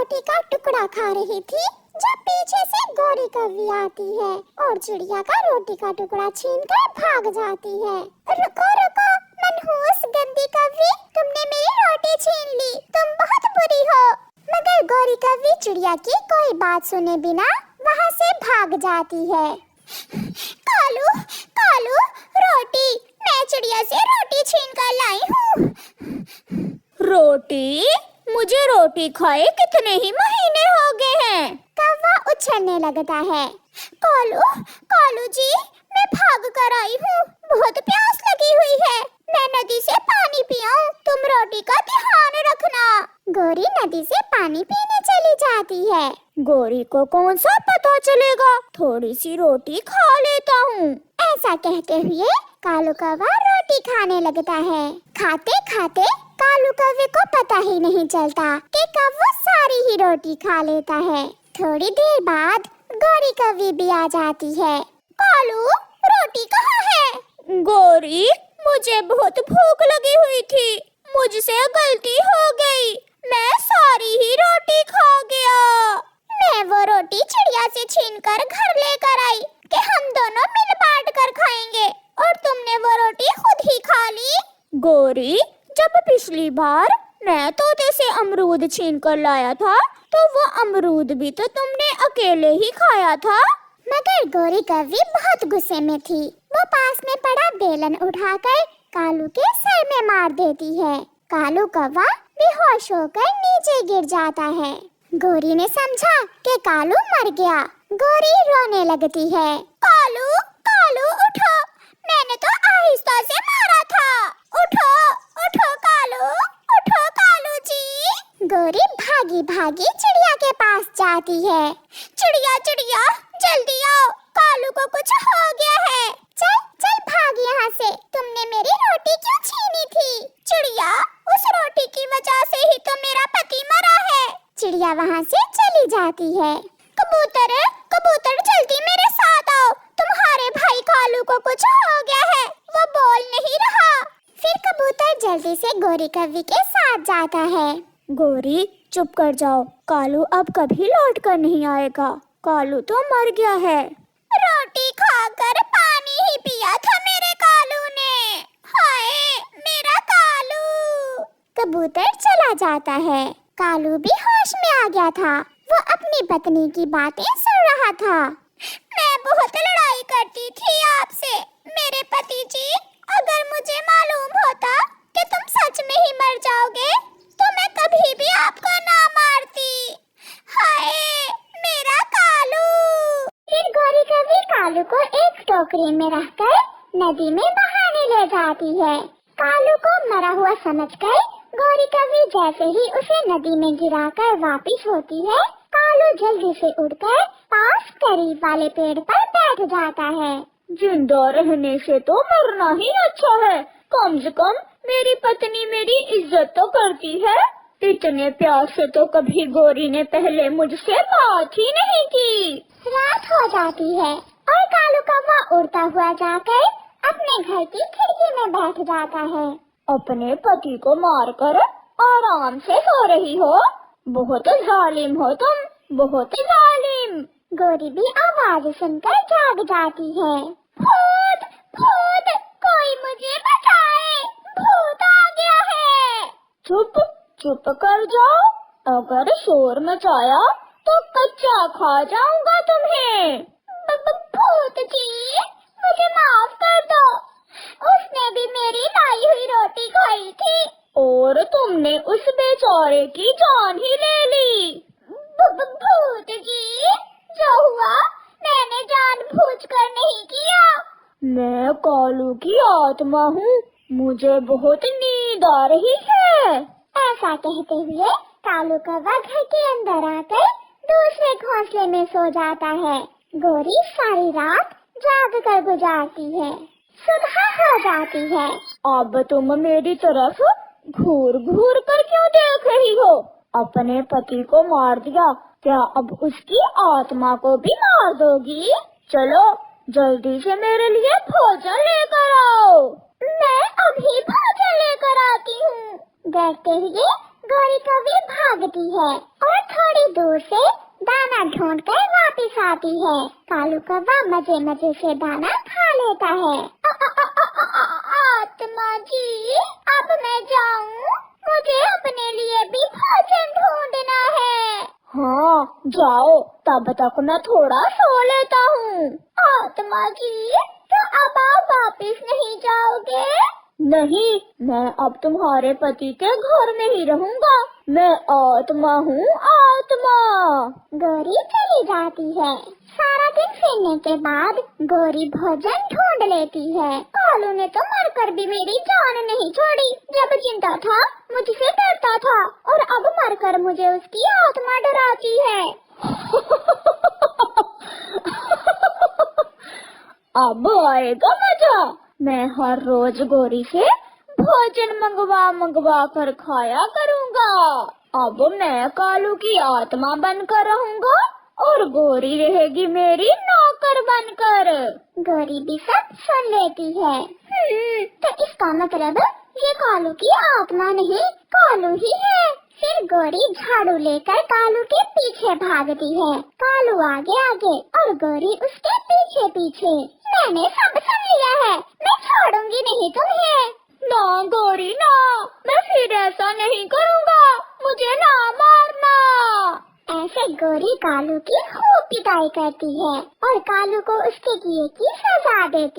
रोटी का टुकड़ा खा रही थी जब पीछे से गौरी कौवी आती है और चिड़िया का रोटी का टुकड़ा छीनकर भाग जाती है। रुको रुको मनहूस गंदी कौवी, तुमने मेरी रोटी छीन ली, तुम बहुत बुरी हो। मगर गौरी कौवी चिड़िया की कोई बात सुने बिना वहाँ से भाग जाती है। कालू कालू रोटी, मैं चिड़िया से रोटी छीन कर लाई हूँ। रोटी? मुझे रोटी खाए कितने ही महीने हो गए हैं। कौवा उछलने लगता है। कालू कालू जी, मैं भाग कर आई हूँ, बहुत प्यास लगी हुई है, मैं नदी से पानी पियाऊं, तुम रोटी का ध्यान रखना। गौरी नदी से पानी पीने चली जाती है। गौरी को कौन सा पता चलेगा, थोड़ी सी रोटी खा लेता हूँ। ऐसा कहते हुए कालू कौवा रोटी खाने लगता है। खाते खाते कालू कौवे को पता ही नहीं चलता कि कब वो सारी ही रोटी खा लेता है। थोड़ी देर बाद गौरी कौवी भी आ जाती है। कालू रोटी कहाँ है? गौरी, मुझे बहुत भूख लगी हुई थी, मुझसे गलती हो गई, मैं सारी ही रोटी खा गया। मैं वो रोटी चिड़िया से छीनकर घर लेकर आई कि हम दोनों मिल बांट कर खाएंगे, और तुमने वो रोटी खुद ही खा ली। गौरी, जब पिछली बार मैं तोते से अमरूद छीन कर लाया था तो वो अमरूद भी तो तुमने अकेले ही खाया था। मगर गौरी कौवी बहुत गुस्से में थी। वो पास में पड़ा बेलन उठाकर कालू के सर में मार देती है। कालू कौवा बेहोश होकर नीचे गिर जाता है। गौरी ने समझा कि कालू मर गया। गौरी रोने लगती है। कालू कालू उठो, मैंने तो आहिस्ता से मारा था, उठो उठो कालू, उठो कालू जी। गौरी भागी भागी चिड़िया के पास जाती है। चिड़िया चिड़िया जल्दी आओ, कालू को कुछ हो गया है। चल चल भाग यहाँ से, तुमने मेरी रोटी क्यों छीनी थी? चिड़िया, उस रोटी की वजह से ही तो मेरा पति मरा है। चिड़िया वहाँ से चली जाती है। कबूतर कबूतर जल्दी मेरे साथ आओ, तुम्हारे भाई कालू को कुछ हो गया है, वो बोल नहीं रहा। फिर कबूतर जल्दी से गौरी कौवी के साथ जाता है। गौरी चुप कर जाओ, कालू अब कभी लौट कर नहीं आएगा, कालू तो मर गया है। रोटी खाकर पानी ही पिया था मेरे कालू ने, हाय मेरा कालू। कबूतर चला जाता है। कालू भी होश में आ गया था। वो अपनी पत्नी की बातें सुन रहा था। मैं बहुत लड़ाई करती थी आपसे मेरे पति जी, अगर मुझे मालूम होता कि तुम सच में ही मर जाओगे तो मैं कभी भी आपको ना मारती। हाय मेरा कालू। फिर गौरी कौवी कालू को एक टोकरी में रखकर नदी में बहाने ले जाती है। कालू को मरा हुआ समझकर गौरी कौवी जैसे ही उसे नदी में गिराकर वापस होती है, कालू जल्दी से उड़कर पास करीब वाले पेड़ पर बैठ जाता है। जिंदा रहने से तो मरना ही अच्छा है, कम से कम मेरी पत्नी मेरी इज्जत तो करती है। इतने प्यार से तो कभी गौरी ने पहले मुझसे बात ही नहीं की। रात हो जाती है और कालू कौवा उड़ता हुआ जाकर अपने घर की खिड़की में बैठ जाता है। अपने पति को मारकर आराम से सो रही हो, बहुत जालिम हो तुम, बहुत जालिम। गौरी भी आवाज सुनकर जाग जाती है। भूत भूत, कोई मुझे बचाए, भूत आ गया है। चुप चुप कर जाओ, अगर शोर मचाया तो कच्चा खा जाऊंगा तुम्हें। भूत जी मुझे माफ कर दो, उसने भी मेरी लाई हुई रोटी खाई थी और तुमने उस बेचारे की जान ही ले ली। भूत जी, जो हुआ मैंने जानबूझकर नहीं किया। मैं कालू की आत्मा हूँ, मुझे बहुत नींद आ रही है। ऐसा कहते हुए कालू कौवा घर के अंदर आकर दूसरे घोंसले में सो जाता है। गौरी सारी रात जाग कर गुजारती है। सुबह हो जाती है। अब तुम मेरी तरफ घूर घूर कर क्यों देख रही हो? अपने पति को मार दिया, क्या अब उसकी आत्मा को भी मार दोगी? चलो जल्दी से मेरे लिए भोजन लेकर आओ। मैं अभी भोजन लेकर आती हूँ। देखते हुए गौरी कौवी भागती है और थोड़ी गोरी दूर से दाना ढूंढकर वापस आती है। कालू कौवा मजे मजे से दाना खा लेता है। आत्मा जी, अब मैं जाऊं? मुझे अपने लिए भी भोजन ढूंढना है। हाँ जाओ, तब तक मैं थोड़ा सो लेता हूँ। आत्मा जी, तो अब आप वापिस नहीं जाओगे? नहीं, मैं अब तुम्हारे पति के घर में ही रहूंगा। मैं आत्मा हूँ, आत्मा। गोरी चली जाती है। सारा दिन फिरने के बाद गोरी भोजन ढूंढ लेती है। कालू ने तो मरकर भी मेरी जान नहीं छोड़ी। जब जिंदा था मुझसे डरता था और अब मरकर मुझे उसकी आत्मा डराती है। अब आएगा मजा। मैं हर रोज गोरी से भोजन मंगवा कर खाया करूँगा। अब मैं कालू की आत्मा बनकर रहूँगा और गोरी रहेगी मेरी नौकर बनकर। गोरी भी सब सुन लेती है। तो इसका मतलब ये कालू की आत्मा नहीं, कालू ही है। फिर गोरी झाड़ू लेकर कालू के पीछे भागती है। कालू आगे आगे और गोरी उसके पीछे पीछे। मैंने सब सुन लिया है, मैं छोड़ूंगी नहीं तुम्हें। ना गोरी ना, मैं फिर ऐसा नहीं करूँगा। मुझे ना मारना। ऐसे गोरी कालू की खूब पिटाई करती है और कालू को उसके किए की सजा देती